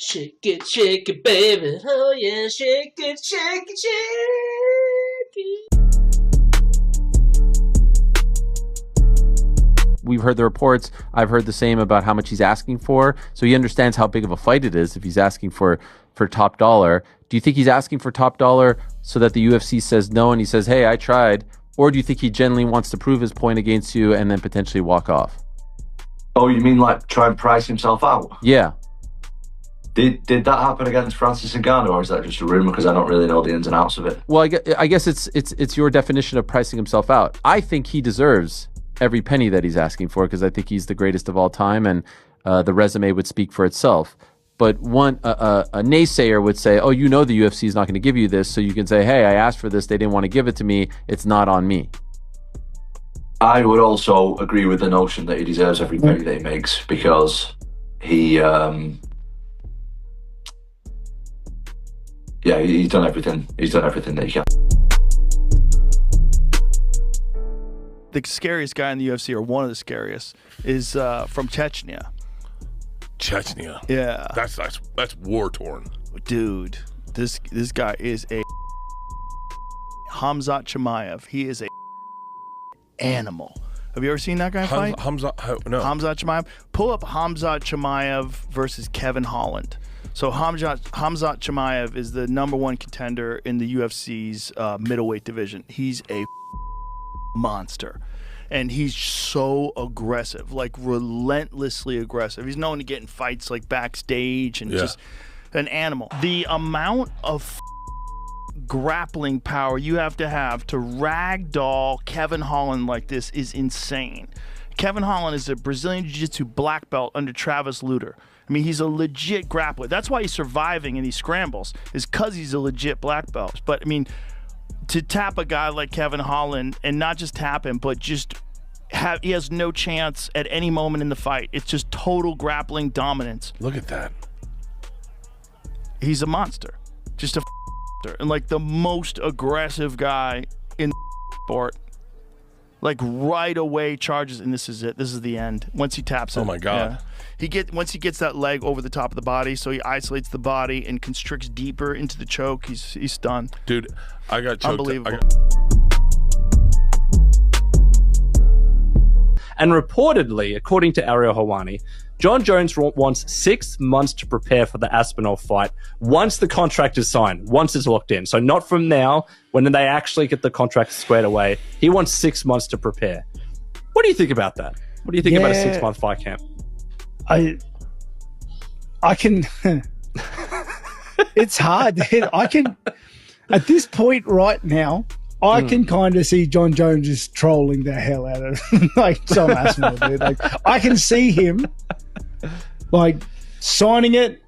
Shake it, baby. Oh yeah, shake it, shake it, shake it. We've heard the reports. I've heard the same about how much he's asking for. So he understands how big of a fight it is if he's asking for top dollar. Do you think he's asking for top dollar so that the UFC says no and he says, hey, I tried? Or do you think he genuinely wants to prove his point against you and then potentially walk off? Oh, you mean like try and price himself out? Yeah. Did that happen against Francis Ngannou, or is that just a rumor? Because I don't really know the ins and outs of it. Well, I guess it's your definition of pricing himself out. I think he deserves every penny that he's asking for because I think he's the greatest of all time, and the resume would speak for itself. But a naysayer would say, oh, you know the UFC is not going to give you this, so you can say, hey, I asked for this, they didn't want to give it to me, it's not on me. I would also agree with the notion that he deserves every penny that he makes because he's done everything. He's done everything that he can. The scariest guy in the UFC, or one of the scariest, is from Chechnya. Chechnya. Yeah. That's war torn. Dude, this guy is a Khamzat Chimaev. He is a animal. Have you ever seen that guy fight? No. Khamzat Chimaev. Pull up Khamzat Chimaev versus Kevin Holland. So Khamzat Chimaev is the #1 contender in the UFC's middleweight division. He's a monster. And he's so aggressive, like relentlessly aggressive. He's known to get in fights like backstage and just an animal. The amount of grappling power you have to ragdoll Kevin Holland like this is insane. Kevin Holland is a Brazilian Jiu-Jitsu black belt under Travis Lutter. I mean, he's a legit grappler. That's why he's surviving in these scrambles, is because he's a legit black belt. But, I mean, to tap a guy like Kevin Holland, and not just tap him, but just he has no chance at any moment in the fight. It's just total grappling dominance. Look at that. He's a monster. Just a monster. And like the most aggressive guy in the sport. Like right away charges, and this is it. This is the end. Once he taps it. Oh my God. Yeah. Once he gets that leg over the top of the body, so he isolates the body and constricts deeper into the choke, he's done. Dude, I got choked. Unbelievable. And reportedly, according to Ariel Helwani, Jon Jones wants 6 months to prepare for the Aspinall fight once the contract is signed, once it's locked in. So not from now, when they actually get the contract squared away. He wants 6 months to prepare. What do you think about that? What do you think about a 6-month fight camp? I can... It's hard. I can... At this point right now, I can kind of see Jon Jones just trolling the hell out of like Tom Aspinall, dude. Like, I can see him like signing it,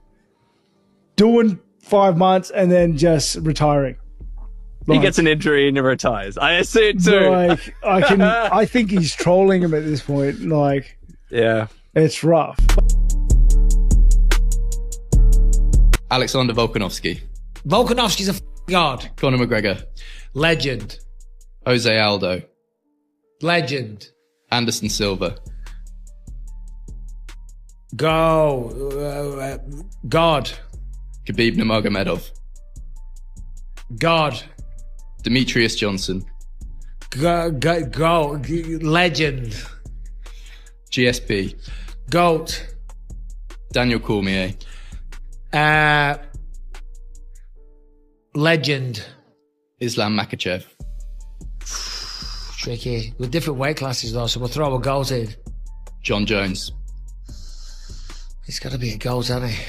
doing 5 months, and then just retiring. Like, he gets an injury and he retires. I see it too. Like, I think he's trolling him at this point. Like, yeah, it's rough. Alexander Volkanovski. Volkanovski's a god. Conor McGregor. Legend. Jose Aldo. Legend. Anderson Silva. Go. God. Khabib Nurmagomedov. God. Demetrius Johnson. Go. Legend. GSP. GOAT. Daniel Cormier. Legend. Islam Makhachev. Tricky. With different weight classes though, so we'll throw a GOAT in. Jon Jones. He's got to be a GOAT, hasn't he?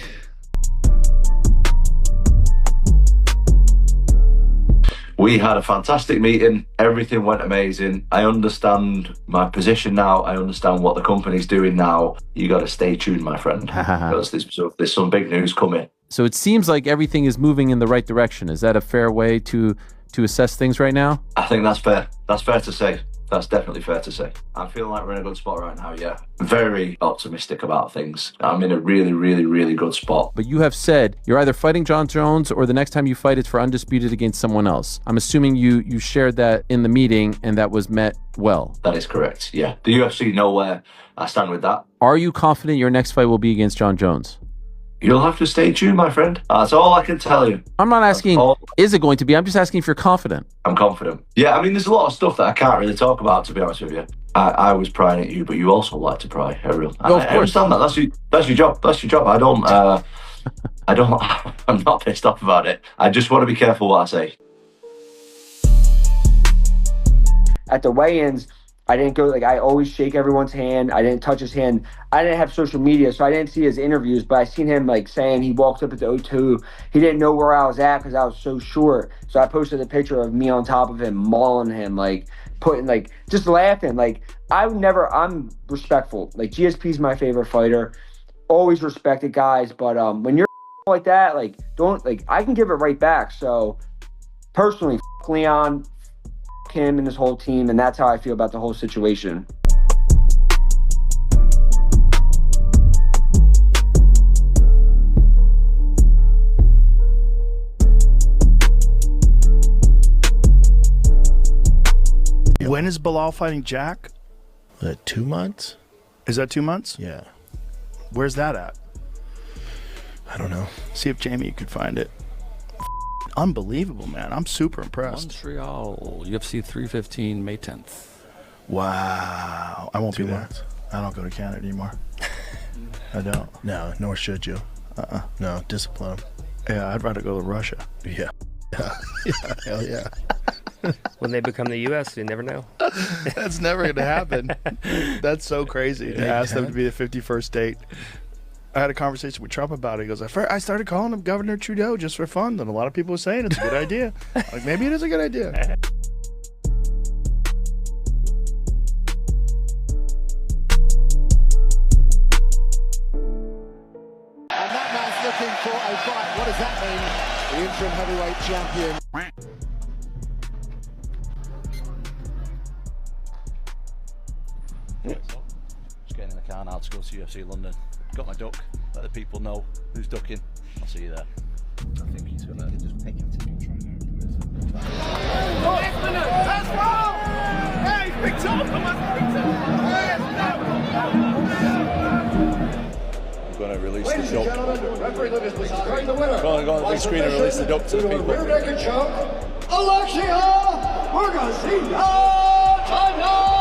We had a fantastic meeting. Everything went amazing. I understand my position now. I understand what the company's doing now. You got to stay tuned, my friend, because there's some big news coming. So it seems like everything is moving in the right direction. Is that a fair way to assess things right now? I think that's fair. That's fair to say. That's definitely fair to say. I feel like we're in a good spot right now, yeah. Very optimistic about things. I'm in a really, really, really good spot. But you have said you're either fighting Jon Jones or the next time you fight it's for undisputed against someone else. I'm assuming you shared that in the meeting and that was met well. That is correct, yeah. The UFC know where I stand with that. Are you confident your next fight will be against Jon Jones? You'll have to stay tuned, my friend. That's all I can tell you. I'm not asking, is it going to be? I'm just asking if you're confident. I'm confident. Yeah, I mean, there's a lot of stuff that I can't really talk about, to be honest with you. I was prying at you, but you also like to pry, Ariel. No, of I course. understand that. That's your job. That's your job. I'm not pissed off about it. I just want to be careful what I say. At the weigh-ins, I didn't go, I always shake everyone's hand. I didn't touch his hand. I didn't have social media, so I didn't see his interviews, but I seen him saying he walked up at the O2. He didn't know where I was at because I was so short. So I posted a picture of me on top of him, mauling him, just laughing. I'm respectful. GSP's my favorite fighter. Always respected guys, but when you're like that, I can give it right back. So personally, Leon, him and his whole team, and that's how I feel about the whole situation. When is Belal fighting Jack? 2 months? Is that 2 months? Yeah. Where's that at? I don't know. See if Jamie could find it. Unbelievable, man. I'm super impressed. Montreal, UFC 315, May 10th. Wow. I won't be 2 there. months. I don't go to Canada anymore. I don't. No, nor should you. No, discipline. Yeah, I'd rather go to Russia. Yeah. Hell yeah. When they become the U.S., you never know. That's never going to happen. That's so crazy to ask them to be the 51st state. I had a conversation with Trump about it. He goes, I started calling him Governor Trudeau just for fun, and a lot of people were saying it's a good idea. Maybe it is a good idea. And that man's looking for a fight. What does that mean? The interim heavyweight champion. Just getting in the car now to go to UFC London. Got my duck. Let the people know who's ducking. I'll see you there. I think he's gonna just take him to me. Let's go! Hey, big top! Come on, I'm gonna release the duck. Go on, big screen and release the duck to the people. Alexia Morgazina Tanara!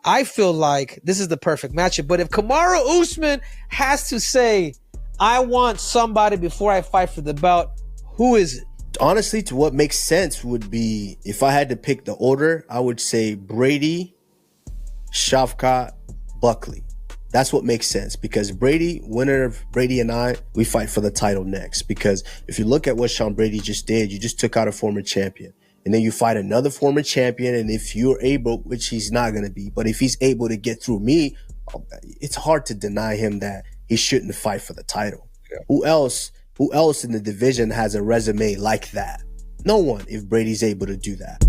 I feel like this is the perfect matchup. But if Kamaru Usman has to say, I want somebody before I fight for the belt, who is it? Honestly, to what makes sense would be, if I had to pick the order, I would say Brady, Shavkat, Buckley. That's what makes sense, because Brady, winner of Brady and I, we fight for the title next. Because if you look at what Sean Brady just did, you just took out a former champion. And then you fight another former champion, and if you're able, which he's not going to be, but if he's able to get through me, it's hard to deny him that he shouldn't fight for the title. Yeah. Who else in the division has a resume like that? No one, if Brady's able to do that.